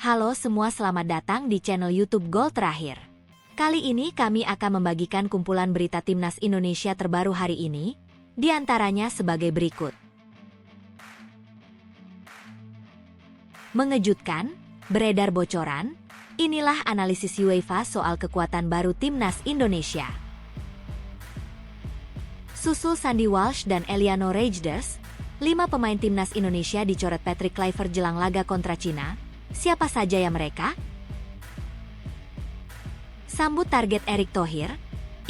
Halo semua, selamat datang di channel YouTube Gol Terakhir. Kali ini kami akan membagikan kumpulan berita Timnas Indonesia terbaru hari ini, di antaranya sebagai berikut. Mengejutkan, beredar bocoran, inilah analisis UEFA soal kekuatan baru Timnas Indonesia. Susul Sandy Walsh dan Eliano Reijnders, 5 pemain Timnas Indonesia dicoret Patrick Kluivert jelang laga kontra Cina. Siapa saja ya mereka? Sambut target Erick Thohir.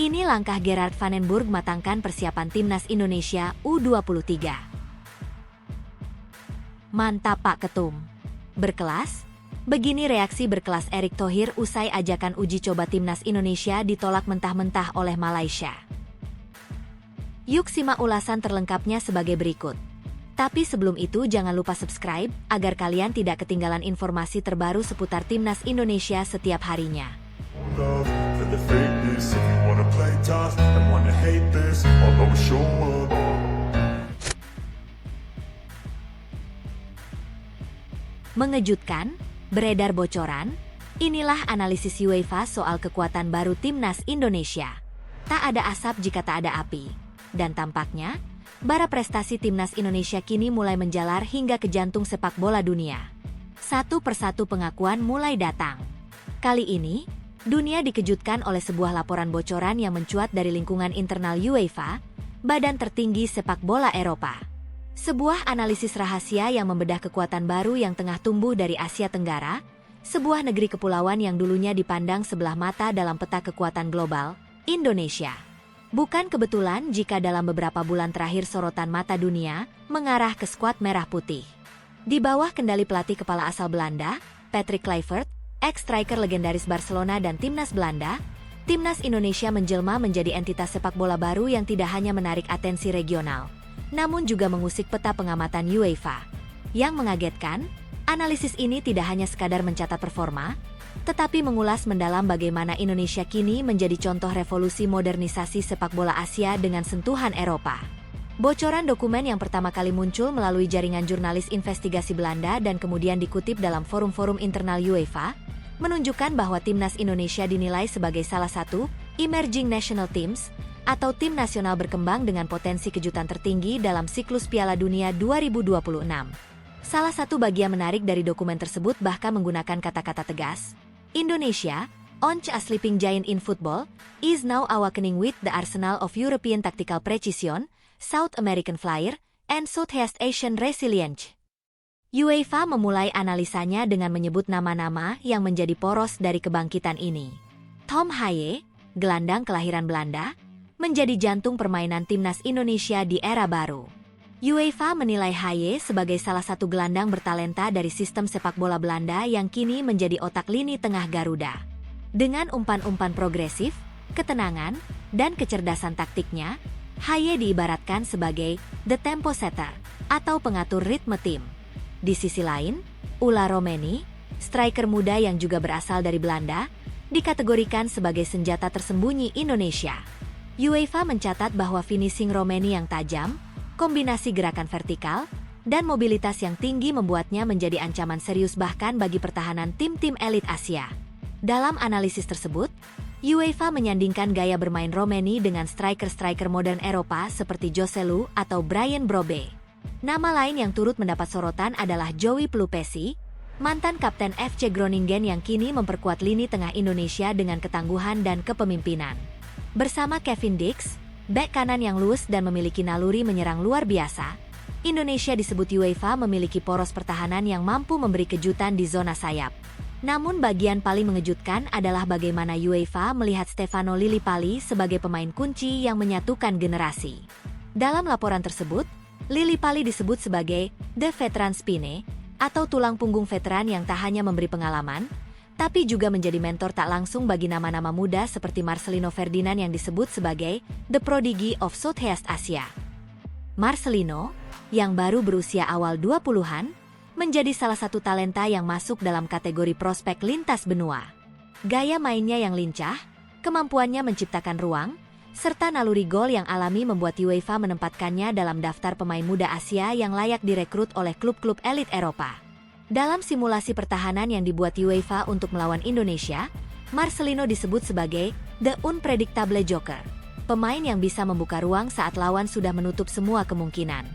Ini langkah Gerard van den Burg matangkan persiapan Timnas Indonesia U23. Mantap Pak Ketum. Berkelas? Begini reaksi berkelas Erick Thohir usai ajakan uji coba Timnas Indonesia ditolak mentah-mentah oleh Malaysia. Yuk simak ulasan terlengkapnya sebagai berikut. Tapi sebelum itu jangan lupa subscribe, agar kalian tidak ketinggalan informasi terbaru seputar Timnas Indonesia setiap harinya. Mengejutkan, beredar bocoran, inilah analisis UEFA soal kekuatan baru Timnas Indonesia. Tak ada asap jika tak ada api. Dan tampaknya, bara prestasi Timnas Indonesia kini mulai menjalar hingga ke jantung sepak bola dunia. Satu persatu pengakuan mulai datang. Kali ini, dunia dikejutkan oleh sebuah laporan bocoran yang mencuat dari lingkungan internal UEFA, badan tertinggi sepak bola Eropa. Sebuah analisis rahasia yang membedah kekuatan baru yang tengah tumbuh dari Asia Tenggara, sebuah negeri kepulauan yang dulunya dipandang sebelah mata dalam peta kekuatan global, Indonesia. Bukan kebetulan jika dalam beberapa bulan terakhir sorotan mata dunia mengarah ke skuad merah putih. Di bawah kendali pelatih kepala asal Belanda, Patrick Kluivert, ex-striker legendaris Barcelona dan Timnas Belanda, Timnas Indonesia menjelma menjadi entitas sepak bola baru yang tidak hanya menarik atensi regional, namun juga mengusik peta pengamatan UEFA. Yang mengagetkan, analisis ini tidak hanya sekadar mencatat performa, tetapi mengulas mendalam bagaimana Indonesia kini menjadi contoh revolusi modernisasi sepak bola Asia dengan sentuhan Eropa. Bocoran dokumen yang pertama kali muncul melalui jaringan jurnalis investigasi Belanda dan kemudian dikutip dalam forum-forum internal UEFA, menunjukkan bahwa Timnas Indonesia dinilai sebagai salah satu emerging national teams, atau tim nasional berkembang dengan potensi kejutan tertinggi dalam siklus Piala Dunia 2026. Salah satu bagian menarik dari dokumen tersebut bahkan menggunakan kata-kata tegas, Indonesia, once a sleeping giant in football, is now awakening with the arsenal of European tactical precision, South American flair, and Southeast Asian resilience. UEFA memulai analisanya dengan menyebut nama-nama yang menjadi poros dari kebangkitan ini. Tom Haaien, gelandang kelahiran Belanda, menjadi jantung permainan Timnas Indonesia di era baru. UEFA menilai Haaien sebagai salah satu gelandang bertalenta dari sistem sepak bola Belanda yang kini menjadi otak lini tengah Garuda. Dengan umpan-umpan progresif, ketenangan, dan kecerdasan taktiknya, Haaien diibaratkan sebagai the tempo setter atau pengatur ritme tim. Di sisi lain, Ulla Romeni, striker muda yang juga berasal dari Belanda, dikategorikan sebagai senjata tersembunyi Indonesia. UEFA mencatat bahwa finishing Romeni yang tajam, kombinasi gerakan vertikal, dan mobilitas yang tinggi membuatnya menjadi ancaman serius bahkan bagi pertahanan tim-tim elit Asia. Dalam analisis tersebut, UEFA menyandingkan gaya bermain Romeni dengan striker-striker modern Eropa seperti José Lu atau Brian Brobbey. Nama lain yang turut mendapat sorotan adalah Joey Pelupesi, mantan kapten FC Groningen yang kini memperkuat lini tengah Indonesia dengan ketangguhan dan kepemimpinan. Bersama Kevin Dix, bek kanan yang luwes dan memiliki naluri menyerang luar biasa, Indonesia disebut UEFA memiliki poros pertahanan yang mampu memberi kejutan di zona sayap. Namun bagian paling mengejutkan adalah bagaimana UEFA melihat Stefano Lillipali sebagai pemain kunci yang menyatukan generasi. Dalam laporan tersebut, Lillipali disebut sebagai the veteran spine, atau tulang punggung veteran yang tak hanya memberi pengalaman, tapi juga menjadi mentor tak langsung bagi nama-nama muda seperti Marcelino Ferdinand yang disebut sebagai the prodigy of Southeast Asia. Marcelino, yang baru berusia awal 20-an, menjadi salah satu talenta yang masuk dalam kategori prospek lintas benua. Gaya mainnya yang lincah, kemampuannya menciptakan ruang, serta naluri gol yang alami membuat UEFA menempatkannya dalam daftar pemain muda Asia yang layak direkrut oleh klub-klub elit Eropa. Dalam simulasi pertahanan yang dibuat UEFA untuk melawan Indonesia, Marcelino disebut sebagai The Unpredictable Joker, pemain yang bisa membuka ruang saat lawan sudah menutup semua kemungkinan.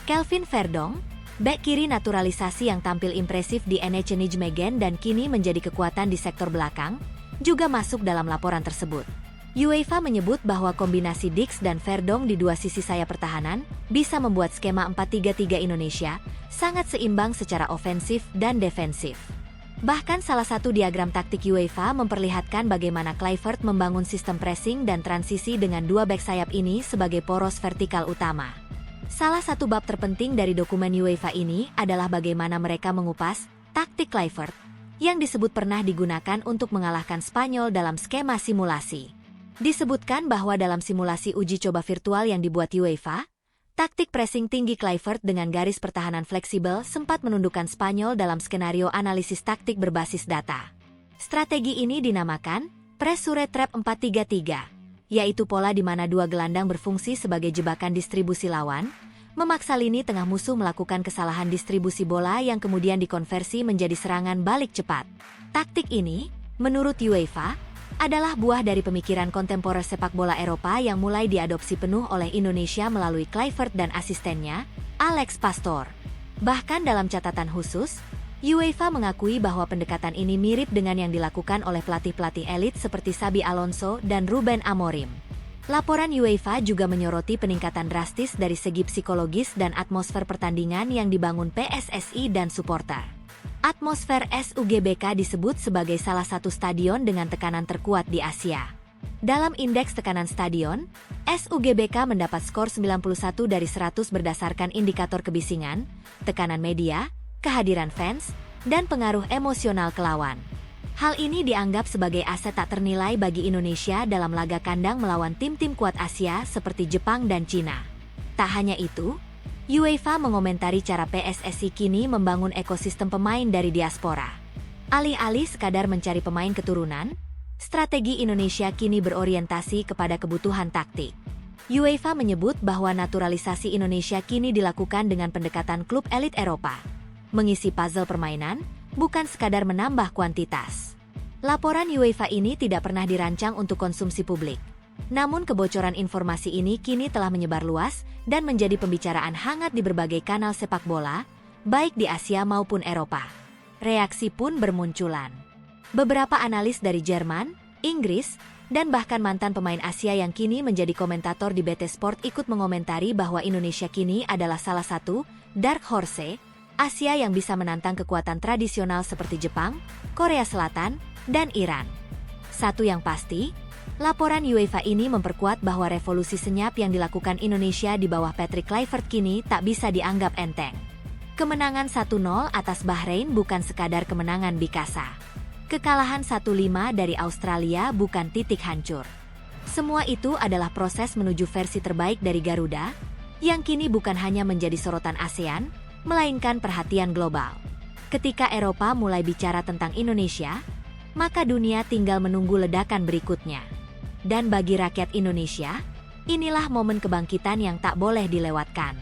Kelvin Verdong, bek kiri naturalisasi yang tampil impresif di NEC Nijmegen dan kini menjadi kekuatan di sektor belakang, juga masuk dalam laporan tersebut. UEFA menyebut bahwa kombinasi Dix dan Verdong di dua sisi sayap pertahanan bisa membuat skema 4-3-3 Indonesia sangat seimbang secara ofensif dan defensif. Bahkan salah satu diagram taktik UEFA memperlihatkan bagaimana Kluivert membangun sistem pressing dan transisi dengan dua bek sayap ini sebagai poros vertikal utama. Salah satu bab terpenting dari dokumen UEFA ini adalah bagaimana mereka mengupas taktik Kluivert yang disebut pernah digunakan untuk mengalahkan Spanyol dalam skema simulasi. Disebutkan bahwa dalam simulasi uji coba virtual yang dibuat UEFA, taktik pressing tinggi Kluivert dengan garis pertahanan fleksibel sempat menundukkan Spanyol dalam skenario analisis taktik berbasis data. Strategi ini dinamakan Pressure Trap 4-3-3, yaitu pola di mana dua gelandang berfungsi sebagai jebakan distribusi lawan, memaksa lini tengah musuh melakukan kesalahan distribusi bola yang kemudian dikonversi menjadi serangan balik cepat. Taktik ini, menurut UEFA, adalah buah dari pemikiran kontemporer sepak bola Eropa yang mulai diadopsi penuh oleh Indonesia melalui Kluivert dan asistennya, Alex Pastor. Bahkan dalam catatan khusus, UEFA mengakui bahwa pendekatan ini mirip dengan yang dilakukan oleh pelatih-pelatih elit seperti Xabi Alonso dan Ruben Amorim. Laporan UEFA juga menyoroti peningkatan drastis dari segi psikologis dan atmosfer pertandingan yang dibangun PSSI dan supporter. Atmosfer SUGBK disebut sebagai salah satu stadion dengan tekanan terkuat di Asia. Dalam indeks tekanan stadion, SUGBK mendapat skor 91 dari 100 berdasarkan indikator kebisingan, tekanan media, kehadiran fans, dan pengaruh emosional ke lawan. Hal ini dianggap sebagai aset tak ternilai bagi Indonesia dalam laga kandang melawan tim-tim kuat Asia seperti Jepang dan Cina. Tak hanya itu, UEFA mengomentari cara PSSI kini membangun ekosistem pemain dari diaspora. Alih-alih sekadar mencari pemain keturunan, strategi Indonesia kini berorientasi kepada kebutuhan taktik. UEFA menyebut bahwa naturalisasi Indonesia kini dilakukan dengan pendekatan klub elit Eropa, mengisi puzzle permainan, bukan sekadar menambah kuantitas. Laporan UEFA ini tidak pernah dirancang untuk konsumsi publik. Namun kebocoran informasi ini kini telah menyebar luas dan menjadi pembicaraan hangat di berbagai kanal sepak bola, baik di Asia maupun Eropa. Reaksi pun bermunculan. Beberapa analis dari Jerman, Inggris, dan bahkan mantan pemain Asia yang kini menjadi komentator di BT Sport ikut mengomentari bahwa Indonesia kini adalah salah satu dark horse Asia yang bisa menantang kekuatan tradisional seperti Jepang, Korea Selatan, dan Iran. Satu yang pasti, laporan UEFA ini memperkuat bahwa revolusi senyap yang dilakukan Indonesia di bawah Patrick Kluivert kini tak bisa dianggap enteng. Kemenangan 1-0 atas Bahrain bukan sekadar kemenangan bikasa. Kekalahan 1-5 dari Australia bukan titik hancur. Semua itu adalah proses menuju versi terbaik dari Garuda, yang kini bukan hanya menjadi sorotan ASEAN, melainkan perhatian global. Ketika Eropa mulai bicara tentang Indonesia, maka dunia tinggal menunggu ledakan berikutnya. Dan bagi rakyat Indonesia, inilah momen kebangkitan yang tak boleh dilewatkan.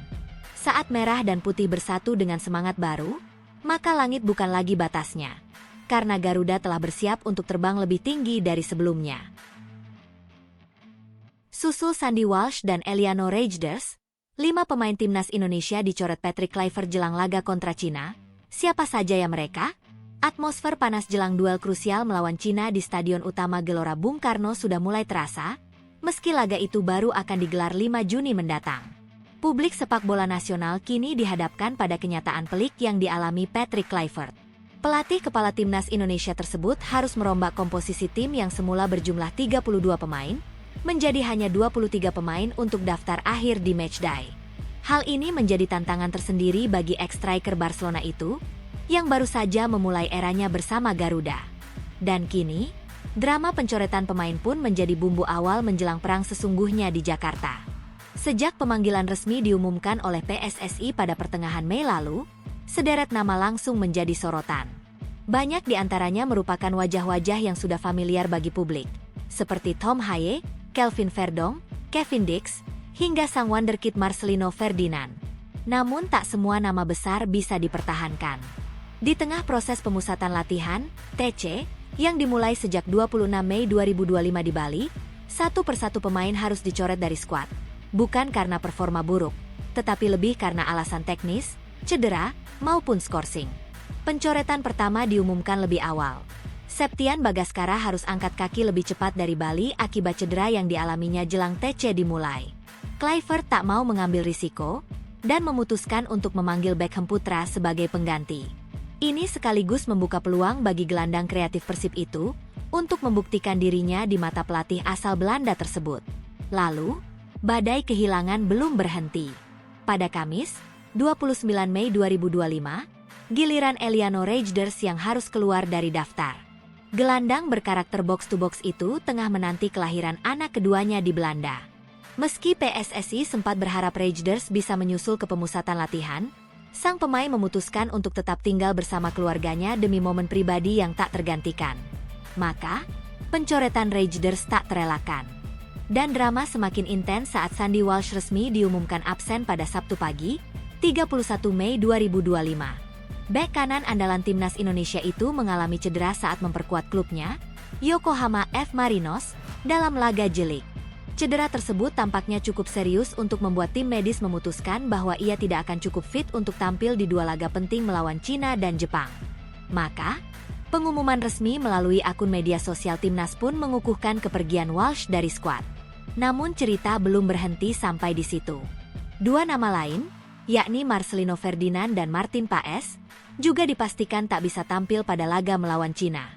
Saat merah dan putih bersatu dengan semangat baru, maka langit bukan lagi batasnya. Karena Garuda telah bersiap untuk terbang lebih tinggi dari sebelumnya. Susul Sandy Walsh dan Eliano Reijers, 5 pemain timnas Indonesia dicoret Patrick Kluivert jelang laga kontra Cina. Siapa saja ya mereka? Atmosfer panas jelang duel krusial melawan Cina di Stadion Utama Gelora Bung Karno sudah mulai terasa, meski laga itu baru akan digelar 5 Juni mendatang. Publik sepak bola nasional kini dihadapkan pada kenyataan pelik yang dialami Patrick Kluivert. Pelatih kepala timnas Indonesia tersebut harus merombak komposisi tim yang semula berjumlah 32 pemain, menjadi hanya 23 pemain untuk daftar akhir di matchday. Hal ini menjadi tantangan tersendiri bagi ex-striker Barcelona itu, yang baru saja memulai eranya bersama Garuda. Dan kini, drama pencoretan pemain pun menjadi bumbu awal menjelang perang sesungguhnya di Jakarta. Sejak pemanggilan resmi diumumkan oleh PSSI pada pertengahan Mei lalu, sederet nama langsung menjadi sorotan. Banyak di antaranya merupakan wajah-wajah yang sudah familiar bagi publik, seperti Tom Haye, Kelvin Verdong, Kevin Dix, hingga sang wonderkid Marcelino Ferdinand. Namun tak semua nama besar bisa dipertahankan. Di tengah proses pemusatan latihan, TC, yang dimulai sejak 26 Mei 2025 di Bali, satu persatu pemain harus dicoret dari skuad. Bukan karena performa buruk, tetapi lebih karena alasan teknis, cedera, maupun skorsing. Pencoretan pertama diumumkan lebih awal. Septian Bagaskara harus angkat kaki lebih cepat dari Bali akibat cedera yang dialaminya jelang TC dimulai. Kluivert tak mau mengambil risiko, dan memutuskan untuk memanggil Beckham Putra sebagai pengganti. Ini sekaligus membuka peluang bagi gelandang kreatif Persib itu untuk membuktikan dirinya di mata pelatih asal Belanda tersebut. Lalu, badai kehilangan belum berhenti. Pada Kamis, 29 Mei 2025, giliran Eliano Reijnders yang harus keluar dari daftar. Gelandang berkarakter box-to-box itu tengah menanti kelahiran anak keduanya di Belanda. Meski PSSI sempat berharap Reijnders bisa menyusul ke pemusatan latihan, sang pemain memutuskan untuk tetap tinggal bersama keluarganya demi momen pribadi yang tak tergantikan. Maka, pencoretan Reijnders tak terelakkan. Dan drama semakin intens saat Sandy Walsh resmi diumumkan absen pada Sabtu pagi, 31 Mei 2025. Bek kanan andalan timnas Indonesia itu mengalami cedera saat memperkuat klubnya, Yokohama F. Marinos, dalam laga J-League. Cedera tersebut tampaknya cukup serius untuk membuat tim medis memutuskan bahwa ia tidak akan cukup fit untuk tampil di dua laga penting melawan Cina dan Jepang. Maka, pengumuman resmi melalui akun media sosial timnas pun mengukuhkan kepergian Walsh dari skuad. Namun cerita belum berhenti sampai di situ. Dua nama lain, yakni Marcelino Ferdinand dan Martin Paes, juga dipastikan tak bisa tampil pada laga melawan Cina.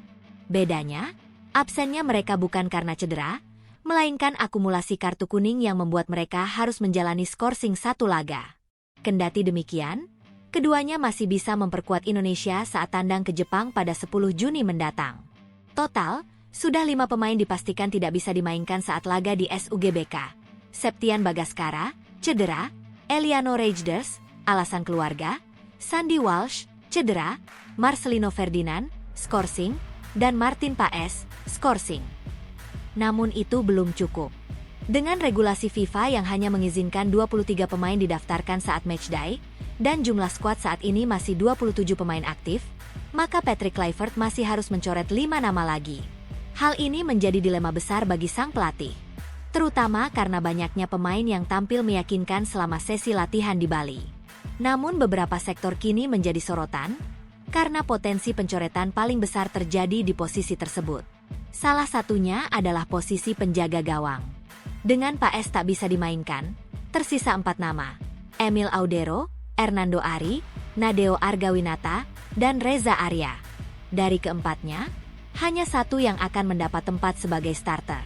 Bedanya, absennya mereka bukan karena cedera, melainkan akumulasi kartu kuning yang membuat mereka harus menjalani skorsing satu laga. Kendati demikian, keduanya masih bisa memperkuat Indonesia saat tandang ke Jepang pada 10 Juni mendatang. Total, sudah 5 pemain dipastikan tidak bisa dimainkan saat laga di SUGBK. Septian Bagaskara, cedera; Eliano Reijnders, alasan keluarga; Sandy Walsh, cedera; Marcelino Ferdinand, skorsing; dan Martin Paes, skorsing. Namun itu belum cukup. Dengan regulasi FIFA yang hanya mengizinkan 23 pemain didaftarkan saat matchday, dan jumlah skuad saat ini masih 27 pemain aktif, maka Patrick Kluivert masih harus mencoret 5 nama lagi. Hal ini menjadi dilema besar bagi sang pelatih, terutama karena banyaknya pemain yang tampil meyakinkan selama sesi latihan di Bali. Namun beberapa sektor kini menjadi sorotan, karena potensi pencoretan paling besar terjadi di posisi tersebut. Salah satunya adalah posisi penjaga gawang. Dengan Paes tak bisa dimainkan, tersisa 4 nama: Emil Audero, Hernando Ari, Nadeo Argawinata, dan Reza Arya. Dari keempatnya, hanya satu yang akan mendapat tempat sebagai starter.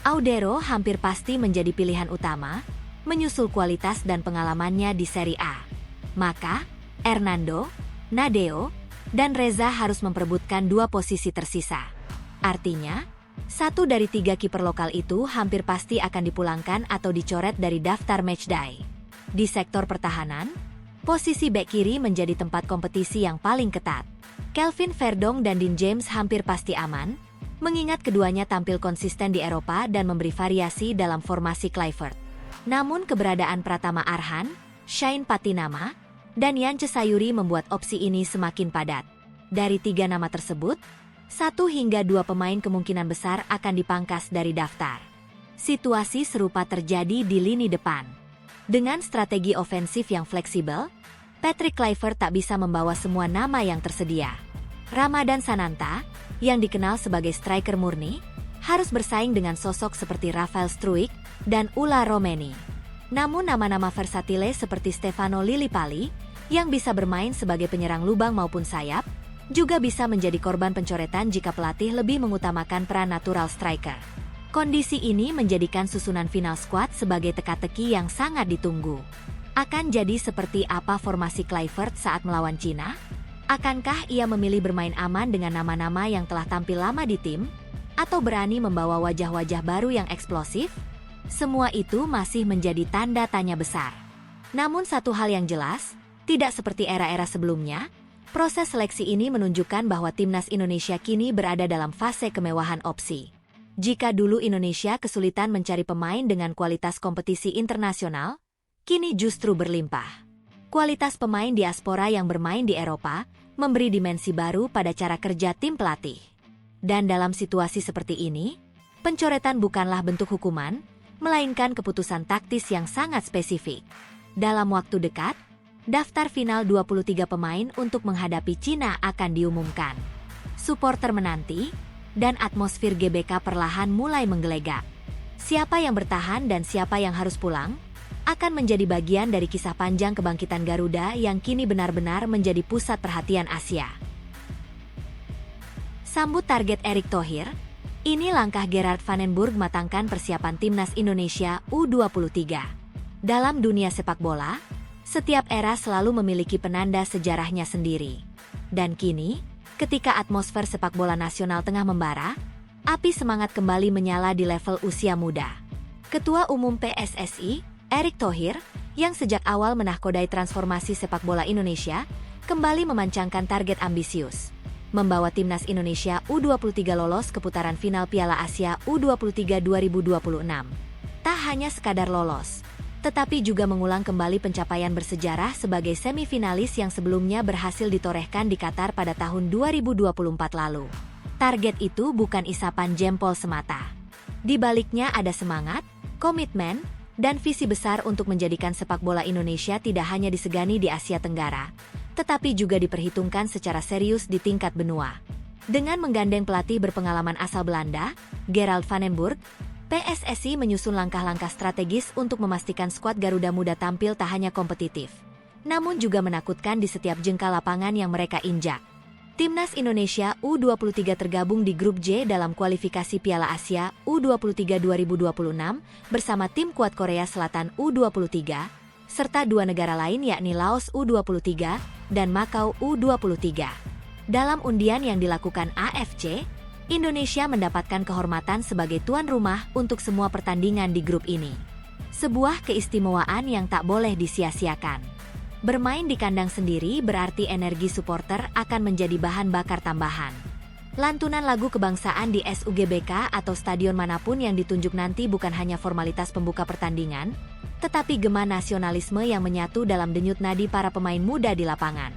Audero hampir pasti menjadi pilihan utama, menyusul kualitas dan pengalamannya di Serie A. Maka, Hernando, Nadeo, dan Reza harus memperebutkan 2 posisi tersisa. Artinya, 1 dari 3 kiper lokal itu hampir pasti akan dipulangkan atau dicoret dari daftar matchday. Di sektor pertahanan, posisi bek kiri menjadi tempat kompetisi yang paling ketat. Kelvin Verdong dan Dean James hampir pasti aman, mengingat keduanya tampil konsisten di Eropa dan memberi variasi dalam formasi Kluivert. Namun keberadaan Pratama Arhan, Shane Patinama, dan Yance Sayuri membuat opsi ini semakin padat. Dari 3 nama tersebut, 1 hingga 2 pemain kemungkinan besar akan dipangkas dari daftar. Situasi serupa terjadi di lini depan. Dengan strategi ofensif yang fleksibel, Patrick Kluivert tak bisa membawa semua nama yang tersedia. Ramadan Sananta, yang dikenal sebagai striker murni, harus bersaing dengan sosok seperti Rafael Struijk dan Ula Romeni. Namun nama-nama versatile seperti Stefano Lillipali, yang bisa bermain sebagai penyerang lubang maupun sayap, juga bisa menjadi korban pencoretan jika pelatih lebih mengutamakan peran natural striker. Kondisi ini menjadikan susunan final skuad sebagai teka-teki yang sangat ditunggu. Akan jadi seperti apa formasi Kluivert saat melawan Cina? Akankah ia memilih bermain aman dengan nama-nama yang telah tampil lama di tim? Atau berani membawa wajah-wajah baru yang eksplosif? Semua itu masih menjadi tanda tanya besar. Namun satu hal yang jelas, tidak seperti era-era sebelumnya, proses seleksi ini menunjukkan bahwa timnas Indonesia kini berada dalam fase kemewahan opsi. Jika dulu Indonesia kesulitan mencari pemain dengan kualitas kompetisi internasional, kini justru berlimpah. Kualitas pemain diaspora yang bermain di Eropa memberi dimensi baru pada cara kerja tim pelatih. Dan dalam situasi seperti ini, pencoretan bukanlah bentuk hukuman, melainkan keputusan taktis yang sangat spesifik. Dalam waktu dekat, daftar final 23 pemain untuk menghadapi Cina akan diumumkan. Supporter menanti, dan atmosfer GBK perlahan mulai menggelegak. Siapa yang bertahan dan siapa yang harus pulang, akan menjadi bagian dari kisah panjang kebangkitan Garuda yang kini benar-benar menjadi pusat perhatian Asia. Sambut target Erick Thohir, ini langkah Gerard Vandenburg matangkan persiapan timnas Indonesia U23. Dalam dunia sepak bola, setiap era selalu memiliki penanda sejarahnya sendiri. Dan kini, ketika atmosfer sepak bola nasional tengah membara, api semangat kembali menyala di level usia muda. Ketua Umum PSSI, Erick Thohir, yang sejak awal menahkodai transformasi sepak bola Indonesia, kembali memancangkan target ambisius, membawa timnas Indonesia U23 lolos ke putaran final Piala Asia U23 2026. Tak hanya sekadar lolos, tetapi juga mengulang kembali pencapaian bersejarah sebagai semifinalis yang sebelumnya berhasil ditorehkan di Qatar pada tahun 2024 lalu. Target itu bukan isapan jempol semata. Di baliknya ada semangat, komitmen, dan visi besar untuk menjadikan sepak bola Indonesia tidak hanya disegani di Asia Tenggara, tetapi juga diperhitungkan secara serius di tingkat benua. Dengan menggandeng pelatih berpengalaman asal Belanda, Gerard Vandenburg, PSSI menyusun langkah-langkah strategis untuk memastikan skuad Garuda Muda tampil tak hanya kompetitif, namun juga menakutkan di setiap jengkal lapangan yang mereka injak. Timnas Indonesia U23 tergabung di Grup J dalam kualifikasi Piala Asia U23 2026 bersama tim kuat Korea Selatan U23, serta dua negara lain yakni Laos U23 dan Makau U23. Dalam undian yang dilakukan AFC, Indonesia mendapatkan kehormatan sebagai tuan rumah untuk semua pertandingan di grup ini. Sebuah keistimewaan yang tak boleh disia-siakan. Bermain di kandang sendiri berarti energi supporter akan menjadi bahan bakar tambahan. Lantunan lagu kebangsaan di SUGBK atau stadion manapun yang ditunjuk nanti bukan hanya formalitas pembuka pertandingan, tetapi gema nasionalisme yang menyatu dalam denyut nadi para pemain muda di lapangan.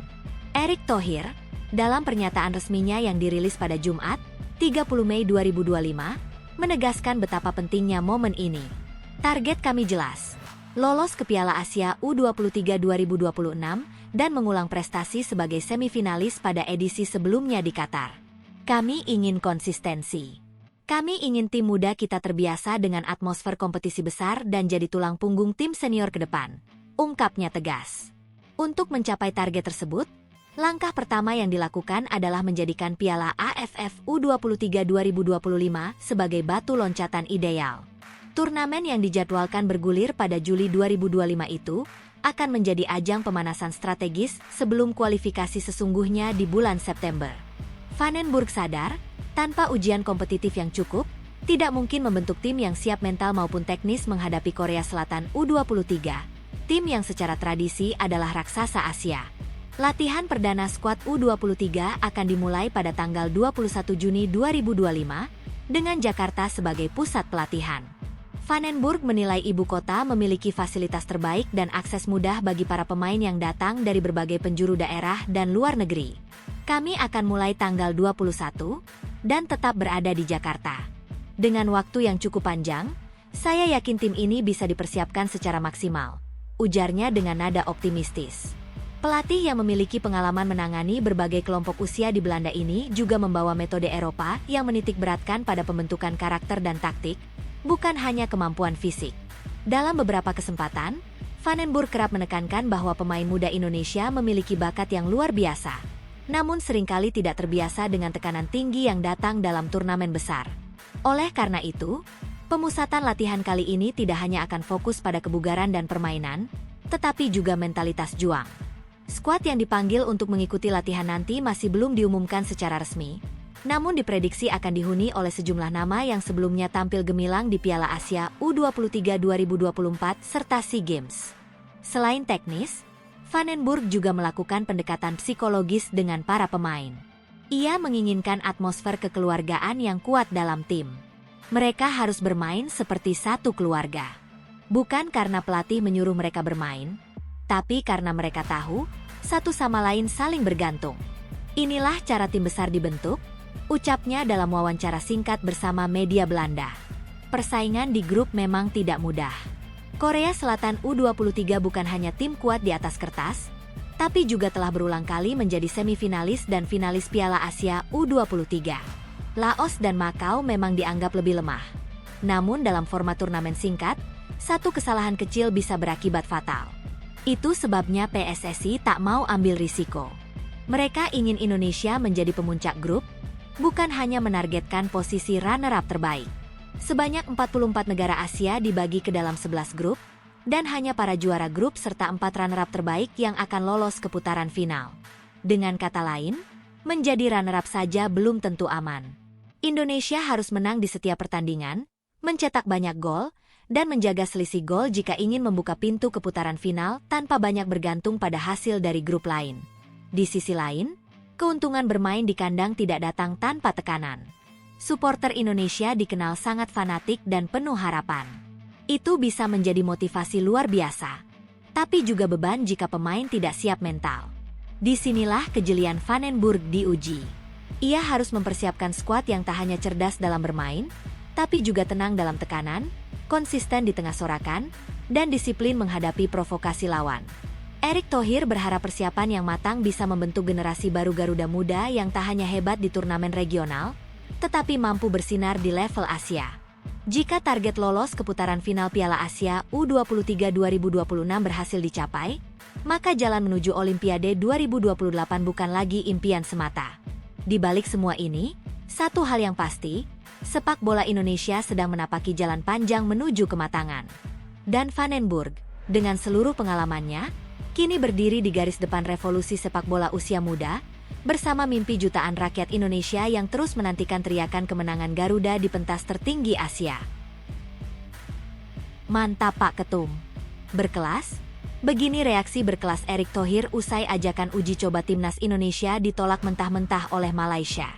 Erick Thohir, dalam pernyataan resminya yang dirilis pada Jumat, 30 Mei 2025, menegaskan betapa pentingnya momen ini. Target kami jelas, lolos ke Piala Asia U23 2026 dan mengulang prestasi sebagai semifinalis pada edisi sebelumnya di Qatar. Kami ingin konsistensi. Kami ingin tim muda kita terbiasa dengan atmosfer kompetisi besar dan jadi tulang punggung tim senior ke depan, ungkapnya tegas. Untuk mencapai target tersebut, langkah pertama yang dilakukan adalah menjadikan Piala AFF U23 2025 sebagai batu loncatan ideal. Turnamen yang dijadwalkan bergulir pada Juli 2025 itu akan menjadi ajang pemanasan strategis sebelum kualifikasi sesungguhnya di bulan September. Vandenburg sadar, tanpa ujian kompetitif yang cukup, tidak mungkin membentuk tim yang siap mental maupun teknis menghadapi Korea Selatan U23, tim yang secara tradisi adalah raksasa Asia. Latihan perdana skuad U23 akan dimulai pada tanggal 21 Juni 2025 dengan Jakarta sebagai pusat pelatihan. Vandenburg menilai ibu kota memiliki fasilitas terbaik dan akses mudah bagi para pemain yang datang dari berbagai penjuru daerah dan luar negeri. Kami akan mulai tanggal 21 dan tetap berada di Jakarta. Dengan waktu yang cukup panjang, saya yakin tim ini bisa dipersiapkan secara maksimal, ujarnya dengan nada optimistis. Pelatih yang memiliki pengalaman menangani berbagai kelompok usia di Belanda ini juga membawa metode Eropa yang menitikberatkan pada pembentukan karakter dan taktik, bukan hanya kemampuan fisik. Dalam beberapa kesempatan, Vandenburg kerap menekankan bahwa pemain muda Indonesia memiliki bakat yang luar biasa, namun seringkali tidak terbiasa dengan tekanan tinggi yang datang dalam turnamen besar. Oleh karena itu, pemusatan latihan kali ini tidak hanya akan fokus pada kebugaran dan permainan, tetapi juga mentalitas juang. Skuad yang dipanggil untuk mengikuti latihan nanti masih belum diumumkan secara resmi, namun diprediksi akan dihuni oleh sejumlah nama yang sebelumnya tampil gemilang di Piala Asia U23 2024 serta SEA Games. Selain teknis, Vandenburg juga melakukan pendekatan psikologis dengan para pemain. Ia menginginkan atmosfer kekeluargaan yang kuat dalam tim. Mereka harus bermain seperti satu keluarga. Bukan karena pelatih menyuruh mereka bermain, tapi karena mereka tahu satu sama lain saling bergantung. Inilah cara tim besar dibentuk, ucapnya dalam wawancara singkat bersama media Belanda. Persaingan di grup memang tidak mudah. Korea Selatan U23 bukan hanya tim kuat di atas kertas, tapi juga telah berulang kali menjadi semifinalis dan finalis Piala Asia U23. Laos dan Makau memang dianggap lebih lemah. Namun dalam format turnamen singkat, satu kesalahan kecil bisa berakibat fatal. Itu sebabnya PSSI tak mau ambil risiko. Mereka ingin Indonesia menjadi pemuncak grup, bukan hanya menargetkan posisi runner-up terbaik. Sebanyak 44 negara Asia dibagi ke dalam 11 grup, dan hanya para juara grup serta 4 runner-up terbaik yang akan lolos ke putaran final. Dengan kata lain, menjadi runner-up saja belum tentu aman. Indonesia harus menang di setiap pertandingan, mencetak banyak gol, dan menjaga selisih gol jika ingin membuka pintu ke putaran final tanpa banyak bergantung pada hasil dari grup lain. Di sisi lain, keuntungan bermain di kandang tidak datang tanpa tekanan. Suporter Indonesia dikenal sangat fanatik dan penuh harapan. Itu bisa menjadi motivasi luar biasa, tapi juga beban jika pemain tidak siap mental. Disinilah kejelian Van den Burg diuji. Ia harus mempersiapkan skuad yang tak hanya cerdas dalam bermain, tapi juga tenang dalam tekanan, konsisten di tengah sorakan, dan disiplin menghadapi provokasi lawan. Erick Thohir berharap persiapan yang matang bisa membentuk generasi baru Garuda Muda yang tak hanya hebat di turnamen regional, tetapi mampu bersinar di level Asia. Jika target lolos ke putaran final Piala Asia U23 2026 berhasil dicapai, maka jalan menuju Olimpiade 2028 bukan lagi impian semata. Di balik semua ini, satu hal yang pasti, sepak bola Indonesia sedang menapaki jalan panjang menuju kematangan. Dan Van den Burg, dengan seluruh pengalamannya, kini berdiri di garis depan revolusi sepak bola usia muda, bersama mimpi jutaan rakyat Indonesia yang terus menantikan teriakan kemenangan Garuda di pentas tertinggi Asia. Mantap Pak Ketum. Berkelas? Begini reaksi berkelas Erick Thohir usai ajakan uji coba timnas Indonesia ditolak mentah-mentah oleh Malaysia.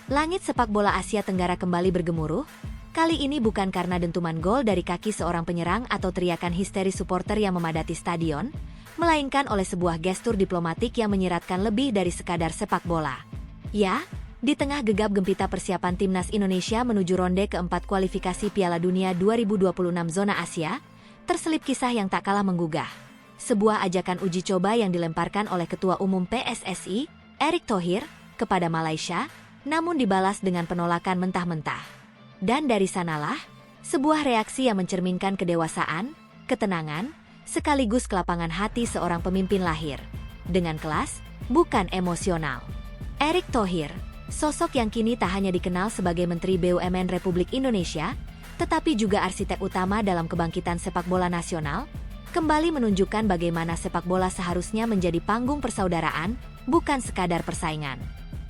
Langit sepak bola Asia Tenggara kembali bergemuruh, kali ini bukan karena dentuman gol dari kaki seorang penyerang atau teriakan histeris supporter yang memadati stadion, melainkan oleh sebuah gestur diplomatik yang menyiratkan lebih dari sekadar sepak bola. Ya, di tengah gegap gempita persiapan timnas Indonesia menuju ronde keempat kualifikasi Piala Dunia 2026 zona Asia, terselip kisah yang tak kalah menggugah. Sebuah ajakan uji coba yang dilemparkan oleh Ketua Umum PSSI, Erick Thohir, kepada Malaysia, namun dibalas dengan penolakan mentah-mentah. Dan dari sanalah, sebuah reaksi yang mencerminkan kedewasaan, ketenangan, sekaligus kelapangan hati seorang pemimpin lahir. Dengan kelas, bukan emosional. Erick Thohir, sosok yang kini tak hanya dikenal sebagai Menteri BUMN Republik Indonesia, tetapi juga arsitek utama dalam kebangkitan sepak bola nasional, kembali menunjukkan bagaimana sepak bola seharusnya menjadi panggung persaudaraan, bukan sekadar persaingan.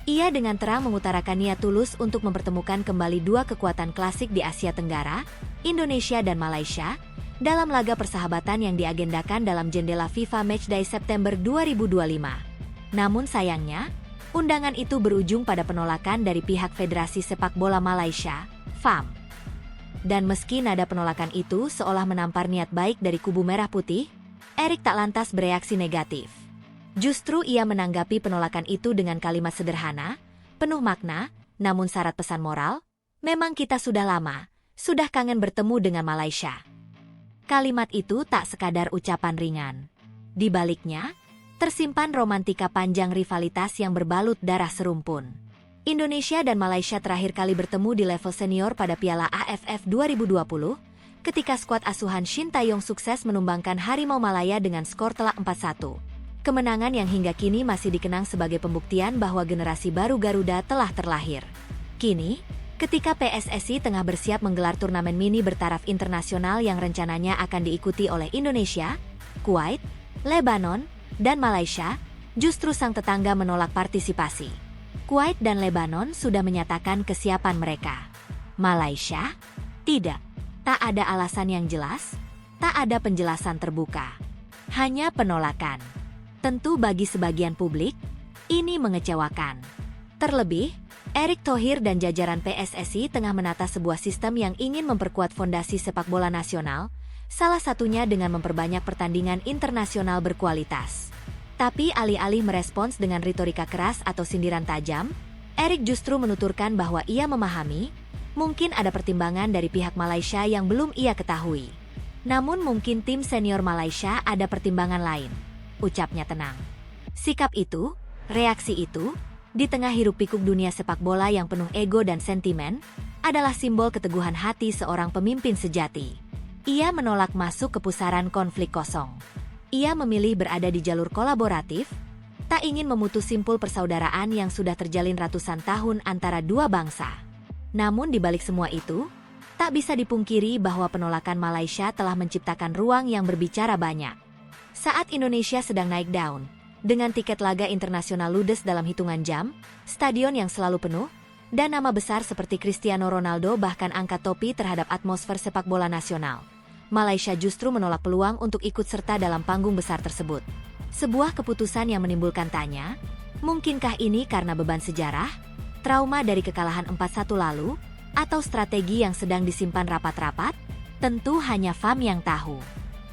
Ia dengan terang mengutarakan niat tulus untuk mempertemukan kembali dua kekuatan klasik di Asia Tenggara, Indonesia dan Malaysia, dalam laga persahabatan yang diagendakan dalam jendela FIFA Matchday September 2025. Namun sayangnya, undangan itu berujung pada penolakan dari pihak Federasi Sepak Bola Malaysia, FAM. Dan meski nada penolakan itu seolah menampar niat baik dari kubu merah putih, Erick tak lantas bereaksi negatif. Justru ia menanggapi penolakan itu dengan kalimat sederhana, penuh makna, namun syarat pesan moral, memang kita sudah lama, sudah kangen bertemu dengan Malaysia. Kalimat itu tak sekadar ucapan ringan. Di baliknya, tersimpan romantika panjang rivalitas yang berbalut darah serumpun. Indonesia dan Malaysia terakhir kali bertemu di level senior pada Piala AFF 2020, ketika skuad asuhan Shin Taeyong sukses menumbangkan Harimau Malaya dengan skor telak 4-1. Kemenangan yang hingga kini masih dikenang sebagai pembuktian bahwa generasi baru Garuda telah terlahir. Kini, ketika PSSI tengah bersiap menggelar turnamen mini bertaraf internasional yang rencananya akan diikuti oleh Indonesia, Kuwait, Lebanon, dan Malaysia, justru sang tetangga menolak partisipasi. Kuwait dan Lebanon sudah menyatakan kesiapan mereka. Malaysia? Tidak. Tak ada alasan yang jelas, tak ada penjelasan terbuka. Hanya penolakan. Tentu bagi sebagian publik, ini mengecewakan. Terlebih, Erick Thohir dan jajaran PSSI tengah menata sebuah sistem yang ingin memperkuat fondasi sepak bola nasional, salah satunya dengan memperbanyak pertandingan internasional berkualitas. Tapi alih-alih merespons dengan retorika keras atau sindiran tajam, Eric justru menuturkan bahwa ia memahami, mungkin ada pertimbangan dari pihak Malaysia yang belum ia ketahui. Namun mungkin tim senior Malaysia ada pertimbangan lain, ucapnya tenang. Sikap itu, reaksi itu, di tengah hiruk-pikuk dunia sepak bola yang penuh ego dan sentimen, adalah simbol keteguhan hati seorang pemimpin sejati. Ia menolak masuk ke pusaran konflik kosong. Ia memilih berada di jalur kolaboratif, tak ingin memutus simpul persaudaraan yang sudah terjalin ratusan tahun antara dua bangsa. Namun di balik semua itu, tak bisa dipungkiri bahwa penolakan Malaysia telah menciptakan ruang yang berbicara banyak. Saat Indonesia sedang naik daun, dengan tiket laga internasional ludes dalam hitungan jam, stadion yang selalu penuh, dan nama besar seperti Cristiano Ronaldo bahkan angkat topi terhadap atmosfer sepak bola nasional, Malaysia justru menolak peluang untuk ikut serta dalam panggung besar tersebut. Sebuah keputusan yang menimbulkan tanya, mungkinkah ini karena beban sejarah, trauma dari kekalahan 4-1 lalu, atau strategi yang sedang disimpan rapat-rapat? Tentu hanya FAM yang tahu.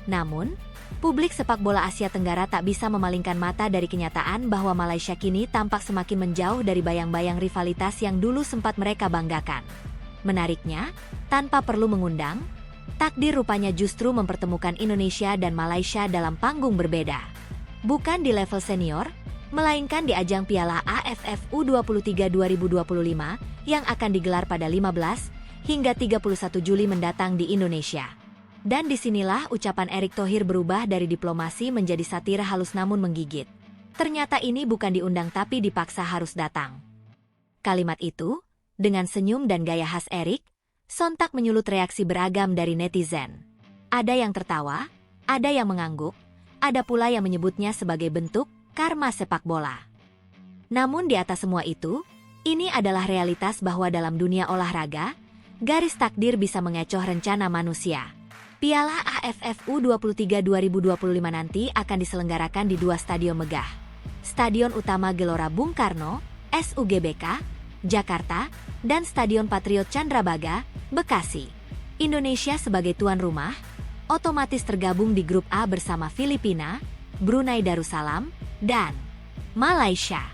Namun, publik sepak bola Asia Tenggara tak bisa memalingkan mata dari kenyataan bahwa Malaysia kini tampak semakin menjauh dari bayang-bayang rivalitas yang dulu sempat mereka banggakan. Menariknya, tanpa perlu mengundang, takdir rupanya justru mempertemukan Indonesia dan Malaysia dalam panggung berbeda. Bukan di level senior, melainkan di ajang Piala AFF U23 2025 yang akan digelar pada 15 hingga 31 Juli mendatang di Indonesia. Dan disinilah ucapan Erick Thohir berubah dari diplomasi menjadi satir halus namun menggigit. Ternyata ini bukan diundang tapi dipaksa harus datang. Kalimat itu, dengan senyum dan gaya khas Erick, sontak menyulut reaksi beragam dari netizen. Ada yang tertawa, ada yang mengangguk, ada pula yang menyebutnya sebagai bentuk karma sepak bola. Namun di atas semua itu, ini adalah realitas bahwa dalam dunia olahraga, garis takdir bisa mengecoh rencana manusia. Piala AFF U23 2025 nanti akan diselenggarakan di dua stadion megah. Stadion Utama Gelora Bung Karno, SUGBK, Jakarta, dan Stadion Patriot Candrabaga, Bekasi. Indonesia sebagai tuan rumah, otomatis tergabung di grup A bersama Filipina, Brunei Darussalam, dan Malaysia.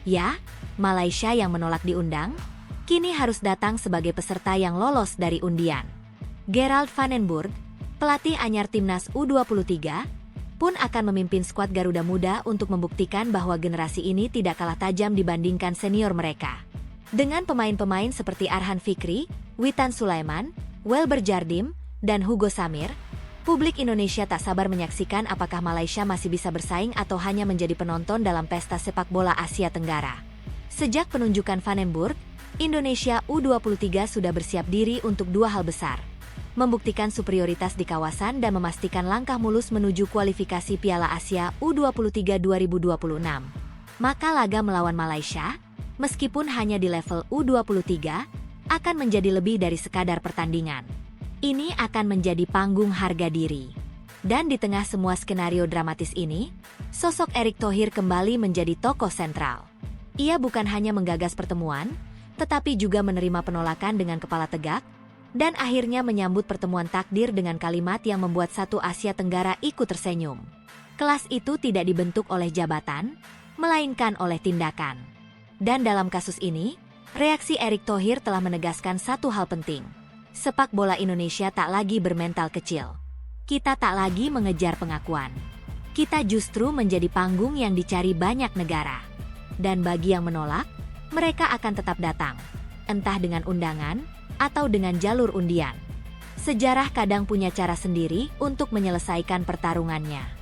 Ya, Malaysia yang menolak diundang, kini harus datang sebagai peserta yang lolos dari undian. Gerald van den Burg, pelatih anyar timnas U23, pun akan memimpin skuad Garuda Muda untuk membuktikan bahwa generasi ini tidak kalah tajam dibandingkan senior mereka. Dengan pemain-pemain seperti Arhan Fikri, Witan Sulaiman, Welber Jardim, dan Hugo Samir, publik Indonesia tak sabar menyaksikan apakah Malaysia masih bisa bersaing atau hanya menjadi penonton dalam pesta sepak bola Asia Tenggara. Sejak penunjukan Van den Burg, Indonesia U23 sudah bersiap diri untuk dua hal besar: membuktikan superioritas di kawasan dan memastikan langkah mulus menuju kualifikasi Piala Asia U23 2026. Maka laga melawan Malaysia, meskipun hanya di level U23, akan menjadi lebih dari sekadar pertandingan. Ini akan menjadi panggung harga diri. Dan di tengah semua skenario dramatis ini, sosok Erick Thohir kembali menjadi tokoh sentral. Ia bukan hanya menggagas pertemuan, tetapi juga menerima penolakan dengan kepala tegak, dan akhirnya menyambut pertemuan takdir dengan kalimat yang membuat satu Asia Tenggara ikut tersenyum. Kelas itu tidak dibentuk oleh jabatan, melainkan oleh tindakan. Dan dalam kasus ini, reaksi Erick Thohir telah menegaskan satu hal penting. Sepak bola Indonesia tak lagi bermental kecil. Kita tak lagi mengejar pengakuan. Kita justru menjadi panggung yang dicari banyak negara. Dan bagi yang menolak, mereka akan tetap datang. Entah dengan undangan, atau dengan jalur undian. Sejarah kadang punya cara sendiri untuk menyelesaikan pertarungannya.